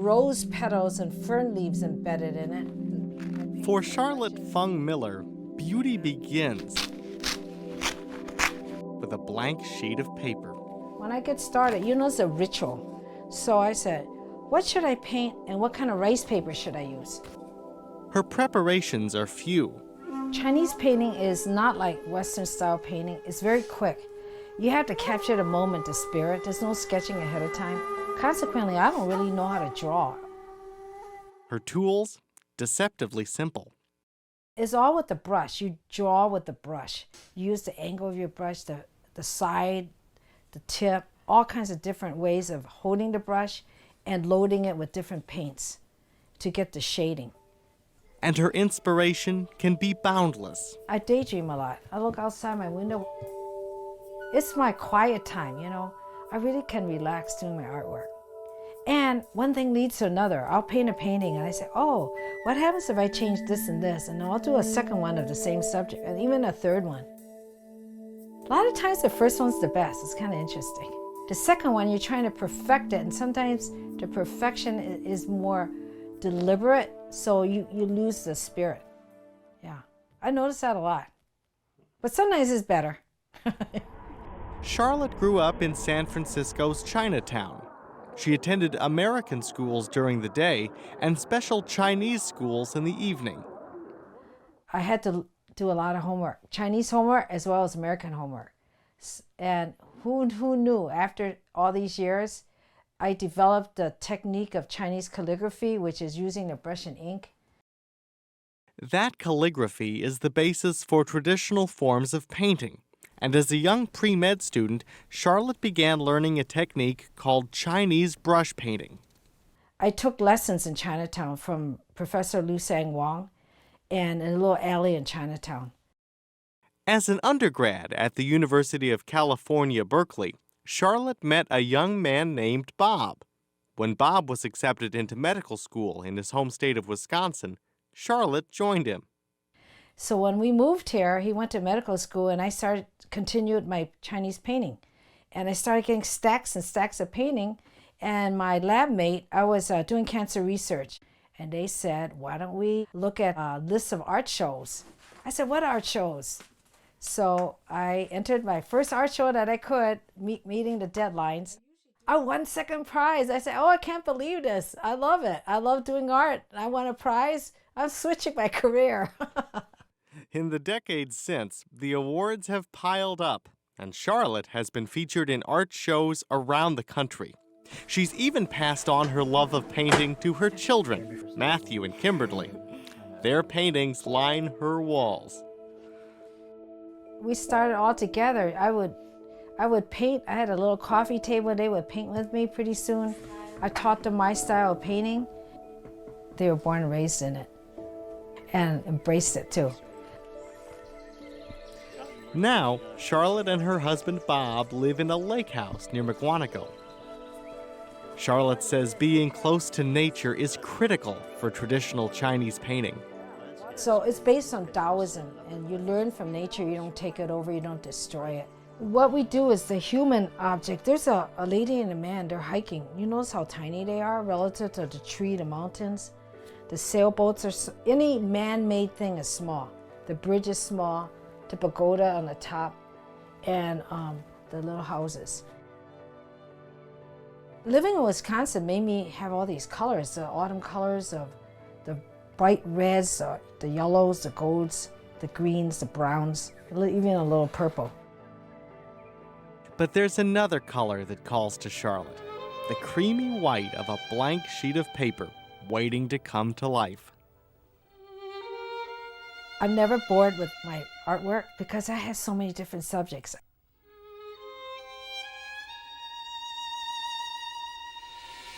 rose petals and fern leaves embedded in it. For Charlotte Fung Miller, beauty begins with a blank sheet of paper. When I get started, it's a ritual. So I said, what should I paint and what kind of rice paper should I use? Her preparations are few. Chinese painting is not like Western style painting. It's very quick. You have to capture the moment, the spirit. There's no sketching ahead of time. Consequently, I don't really know how to draw. Her tools, deceptively simple. It's all with the brush. You draw with the brush. You use the angle of your brush, the side, the tip, all kinds of different ways of holding the brush and loading it with different paints to get the shading. And her inspiration can be boundless. I daydream a lot. I look outside my window. It's my quiet time, I really can relax doing my artwork. And one thing leads to another. I'll paint a painting and I say, oh, what happens if I change this and this? And I'll do a second one of the same subject and even a third one. A lot of times the first one's the best. It's kind of interesting. The second one, you're trying to perfect it, and sometimes the perfection is more deliberate, so you lose the spirit. Yeah, I notice that a lot. But sometimes it's better. Charlotte grew up in San Francisco's Chinatown. She attended American schools during the day and special Chinese schools in the evening. I had to do a lot of homework, Chinese homework as well as American homework. And who knew, after all these years, I developed the technique of Chinese calligraphy, which is using a brush and ink. That calligraphy is the basis for traditional forms of painting. And as a young pre-med student, Charlotte began learning a technique called Chinese brush painting. I took lessons in Chinatown from Professor Liu Sang Wang and in a little alley in Chinatown. As an undergrad at the University of California, Berkeley, Charlotte met a young man named Bob. When Bob was accepted into medical school in his home state of Wisconsin, Charlotte joined him. So when we moved here, he went to medical school and I continued my Chinese painting. And I started getting stacks and stacks of painting. And my lab mate, I was doing cancer research. And they said, why don't we look at a list of art shows? I said, what art shows? So I entered my first art show that I could, meeting the deadlines. I won second prize. I said, oh, I can't believe this. I love it. I love doing art. I won a prize. I'm switching my career. In the decades since, the awards have piled up, and Charlotte has been featured in art shows around the country. She's even passed on her love of painting to her children, Matthew and Kimberly. Their paintings line her walls. We started all together. I would paint. I had a little coffee table. They would paint with me pretty soon. I taught them my style of painting. They were born and raised in it and embraced it too. Now, Charlotte and her husband Bob live in a lake house near McWanago. Charlotte says being close to nature is critical for traditional Chinese painting. So it's based on Taoism, and you learn from nature. You don't take it over, you don't destroy it. What we do is the human object. There's a lady and a man, they're hiking. You notice how tiny they are relative to the tree, the mountains? The sailboats are, any man-made thing is small. The bridge is small, the pagoda on the top, and the little houses. Living in Wisconsin made me have all these colors, the autumn colors of the bright reds, the yellows, the golds, the greens, the browns, even a little purple. But there's another color that calls to Charlotte, the creamy white of a blank sheet of paper waiting to come to life. I'm never bored with my artwork because I have so many different subjects.